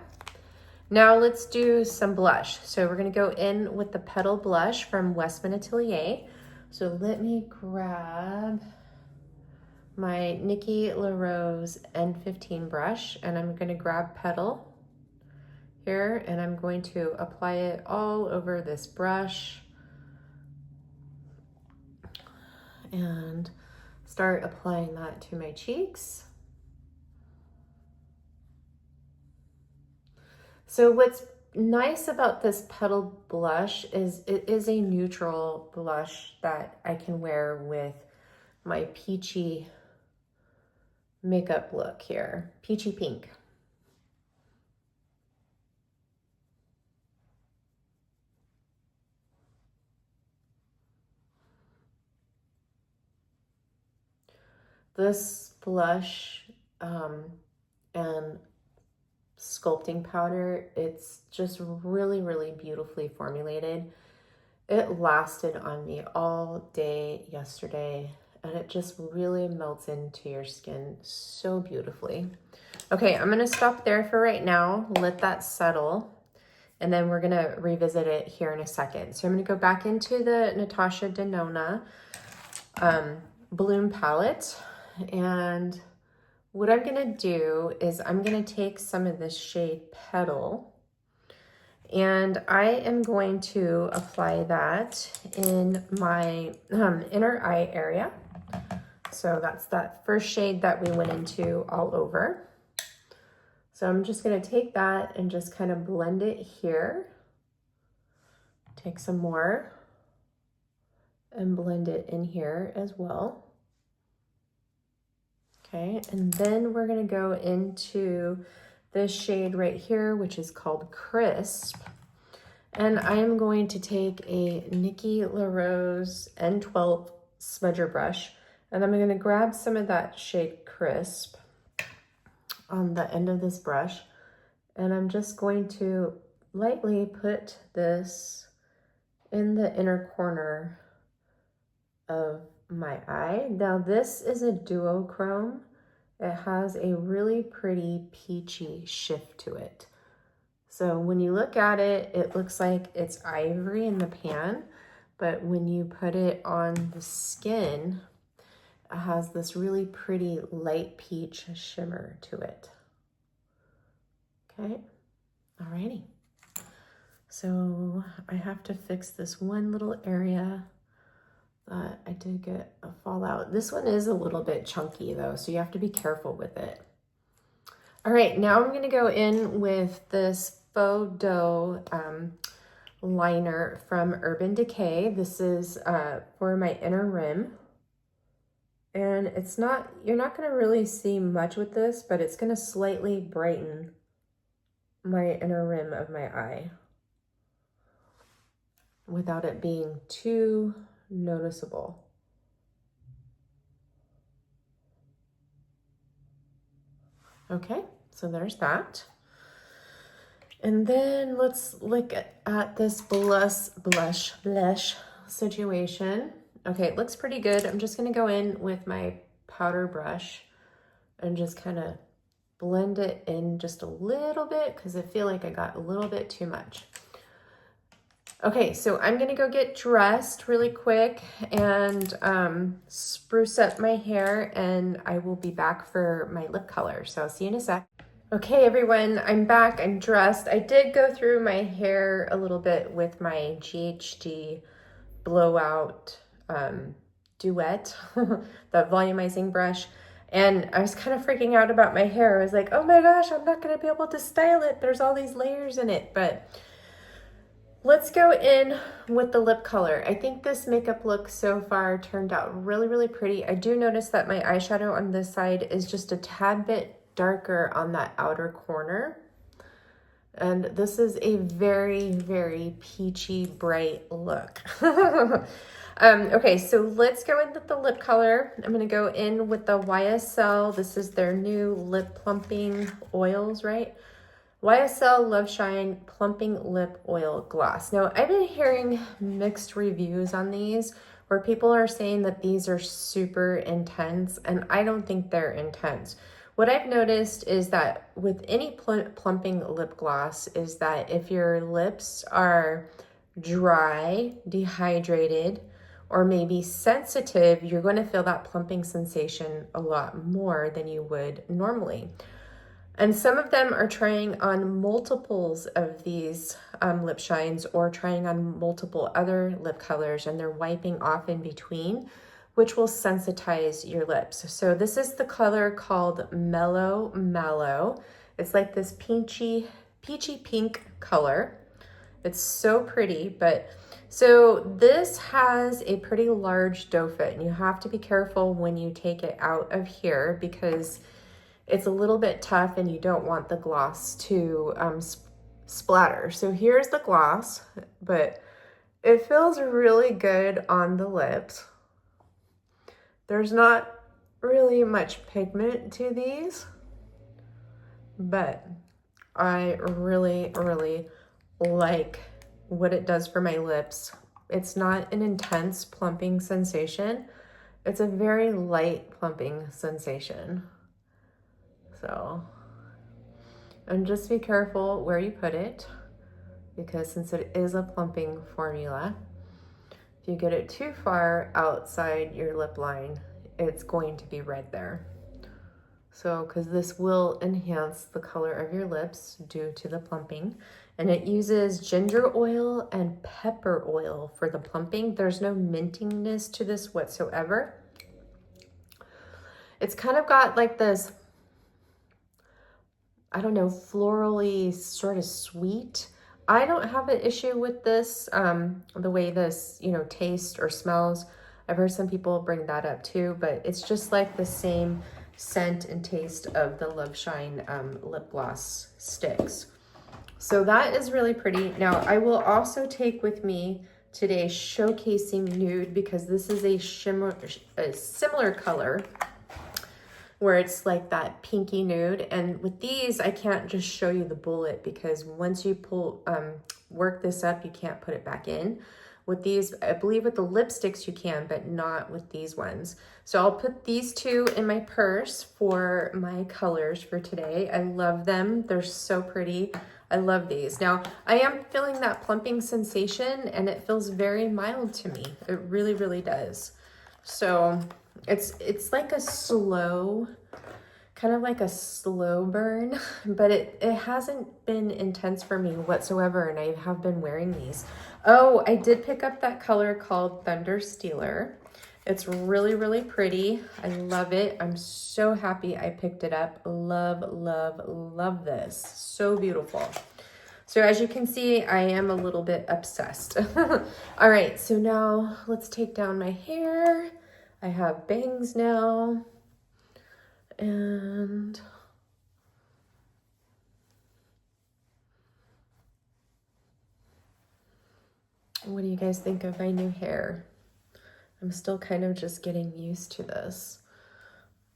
Now let's do some blush. So we're gonna go in with the Petal Blush from Westman Atelier. So let me grab my Nikki LaRose N15 brush and I'm gonna grab Petal here and I'm going to apply it all over this brush and start applying that to my cheeks. So what's nice about this Petal blush is it is a neutral blush that I can wear with my peachy makeup look here, peachy pink. This blush and sculpting powder, it's just really, really beautifully formulated. It lasted on me all day yesterday and it just really melts into your skin so beautifully. Okay, I'm gonna stop there for right now, let that settle, and then we're gonna revisit it here in a second. So I'm gonna go back into the Natasha Denona Bloom palette, and what I'm gonna do is I'm gonna take some of this shade Petal and I am going to apply that in my inner eye area. So that's that first shade that we went into all over. So I'm just gonna take that and just kind of blend it here. Take some more and blend it in here as well. Okay, and then we're gonna go into this shade right here, which is called Crisp. And I am going to take a Nikki LaRose N12 smudger brush, and I'm gonna grab some of that shade Crisp on the end of this brush, and I'm just going to lightly put this in the inner corner of my eye. Now this is a duochrome. It has a really pretty peachy shift to it. So when you look at it, it looks like it's ivory in the pan, but when you put it on the skin, it has this really pretty light peach shimmer to it. Okay, alrighty. So I have to fix this one little area that I did get a fallout. This one is a little bit chunky though, so you have to be careful with it. All right, now I'm gonna go in with this Faux Dough liner from Urban Decay. This is for my inner rim. And it's not, you're not gonna really see much with this, but it's gonna slightly brighten my inner rim of my eye without it being too noticeable. Okay, so there's that. And then let's look at this blush situation. Okay, it looks pretty good. I'm just gonna go in with my powder brush and just kind of blend it in just a little bit because I feel like I got a little bit too much. Okay, so I'm gonna go get dressed really quick and spruce up my hair, and I will be back for my lip color. So I'll see you in a sec. Okay, everyone, I'm back, I'm dressed. I did go through my hair a little bit with my GHD Blowout Duet, the volumizing brush. And I was kind of freaking out about my hair. I was like, oh my gosh, I'm not gonna be able to style it. There's all these layers in it, but let's go in with the lip color. I think this makeup look so far turned out really, really pretty. I do notice that my eyeshadow on this side is just a tad bit darker on that outer corner. And this is a very, very peachy, bright look. Okay, so let's go in with the lip color. I'm gonna go in with the YSL. This is their new lip plumping oils, right? YSL Love Shine Plumping Lip Oil Gloss. Now, I've been hearing mixed reviews on these where people are saying that these are super intense, and I don't think they're intense. What I've noticed is that with any plumping lip gloss is that if your lips are dry, dehydrated, or maybe sensitive, you're going to feel that plumping sensation a lot more than you would normally. And some of them are trying on multiples of these lip shines or trying on multiple other lip colors, and they're wiping off in between, which will sensitize your lips. So this is the color called Mellow Mallow. It's like this peachy pink color. It's so pretty, but so this has a pretty large doe foot, and you have to be careful when you take it out of here because it's a little bit tough and you don't want the gloss to splatter. So here's the gloss, but it feels really good on the lips. There's not really much pigment to these, but I really, really like what it does for my lips. It's not an intense plumping sensation. It's a very light plumping sensation. So, and just be careful where you put it because since it is a plumping formula, if you get it too far outside your lip line, it's going to be red there. So, because this will enhance the color of your lips due to the plumping. And it uses ginger oil and pepper oil for the plumping. There's no mintingness to this whatsoever. It's kind of got like this, I don't know, florally sort of sweet. I don't have an issue with this, the way this, you know, tastes or smells. I've heard some people bring that up too, but it's just like the same scent and taste of the Love Shine lip gloss sticks. So that is really pretty. Now I will also take with me today Showcasing Nude because this is a similar color where it's like that pinky nude. And with these, I can't just show you the bullet because once you work this up, you can't put it back in. With these, I believe with the lipsticks you can, but not with these ones. So I'll put these two in my purse for my colors for today. I love them. They're so pretty. I love these. Now, I am feeling that plumping sensation and it feels very mild to me. It really, really does. So it's like a slow, kind of like a slow burn, but it hasn't been intense for me whatsoever, and I have been wearing these. Oh, I did pick up that color called Thunder Stealer. It's really, really pretty. I love it. I'm so happy I picked it up. Love, love, love this. So beautiful. So as you can see, I am a little bit obsessed. All right, so now let's take down my hair. I have bangs now. And what do you guys think of my new hair? I'm still kind of just getting used to this.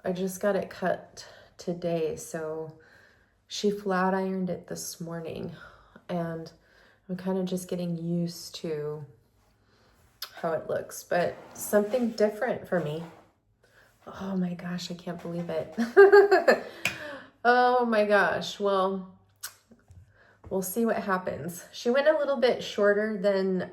I just got it cut today, so she flat ironed it this morning, and I'm kind of just getting used to how it looks, but something different for me. Oh my gosh, I can't believe it. Oh my gosh. Well, we'll see what happens. She went a little bit shorter than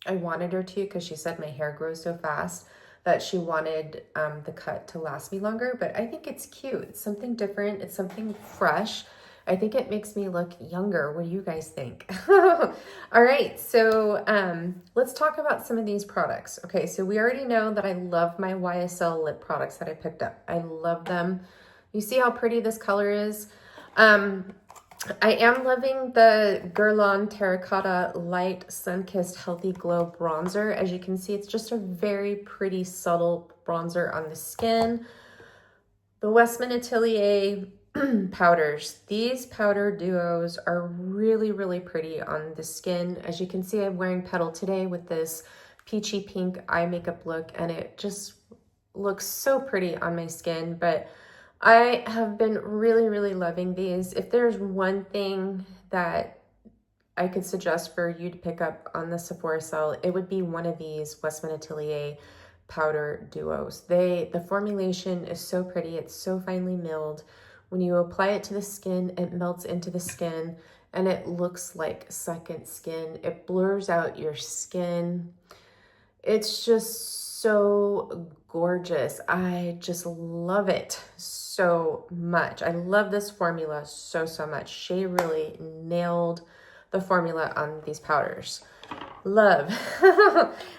I wanted her to because she said my hair grows so fast that she wanted the cut to last me longer, but I think it's cute. It's something different. It's something fresh. I think it makes me look younger. What do you guys think? All right, so let's talk about some of these products. Okay, so we already know that I love my YSL lip products that I picked up. I love them. You see how pretty this color is? I am loving the Guerlain Terracotta Light Sun-Kissed Healthy Glow Bronzer. As you can see, it's just a very pretty, subtle bronzer on the skin. The Westman Atelier powders. These powder duos are really, really pretty on the skin. As you can see, I'm wearing Petal today with this peachy pink eye makeup look, and it just looks so pretty on my skin. But I have been really loving these. If there's one thing that I could suggest for you to pick up on the Sephora sale, it would be one of these Westman Atelier powder duos. The formulation is so pretty. It's so finely milled. When you apply it to the skin, it melts into the skin and it looks like second skin. It blurs out your skin. It's just so gorgeous. I just love it so much. I love this formula so much. Shea really nailed the formula on these powders. Love.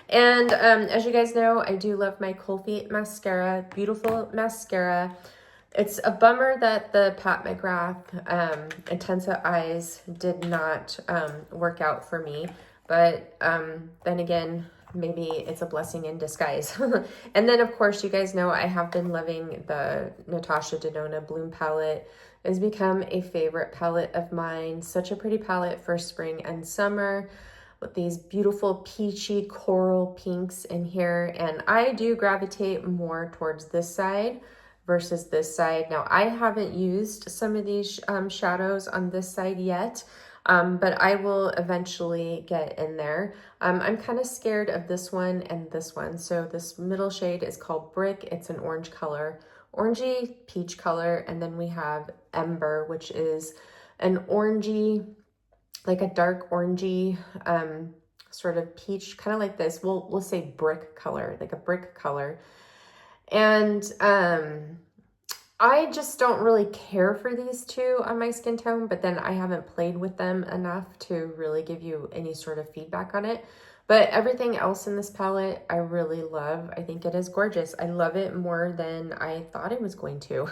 And as you guys know, I do love my Cold Feet mascara. Beautiful mascara. It's a bummer that the Pat McGrath Intensa Eyes did not work out for me. But then again, maybe it's a blessing in disguise. And then, of course, you guys know I have been loving the Natasha Denona Bloom palette. It has become a favorite palette of mine. Such a pretty palette for spring and summer with these beautiful peachy coral pinks in here. And I do gravitate more towards this side versus this side. Now, I haven't used some of these shadows on this side yet. But I will eventually get in there. I'm kind of scared of this one and this one. So this middle shade is called Brick. It's an orange color, orangey peach color. And then we have Ember, which is an orangey, like a dark orangey sort of peach, kind of like this. We'll say brick color, like a brick color. And I just don't really care for these two on my skin tone, but then I haven't played with them enough to really give you any sort of feedback on it. But everything else in this palette, I really love. I think it is gorgeous. I love it more than I thought it was going to.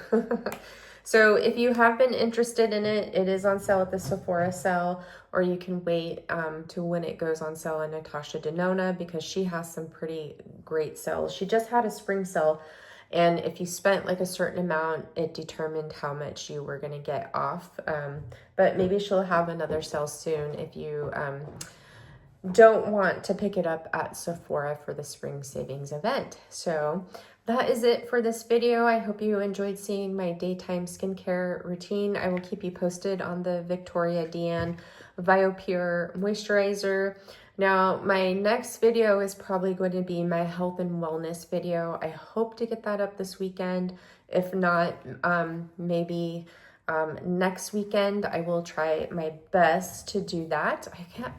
So if you have been interested in it, it is on sale at the Sephora sale, or you can wait to when it goes on sale on Natasha Denona, because she has some pretty great sales. She just had a spring sale. And if you spent like a certain amount, it determined how much you were going to get off. But maybe she'll have another sale soon if you don't want to pick it up at Sephora for the spring savings event. So that is it for this video. I hope you enjoyed seeing my daytime skincare routine. I will keep you posted on the Viktoria De Ann VioPure moisturizer. Now, my next video is probably going to be my health and wellness video. I hope to get that up this weekend. If not, maybe next weekend. I will try my best to do that.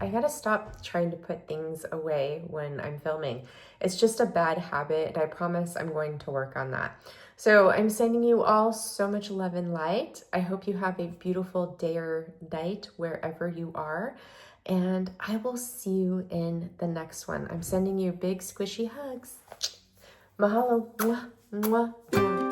I gotta stop trying to put things away when I'm filming. It's just a bad habit, and I promise I'm going to work on that. So I'm sending you all so much love and light. I hope you have a beautiful day or night wherever you are. And I will see you in the next one. I'm sending you big squishy hugs. Mahalo. Mwah, mwah, mwah.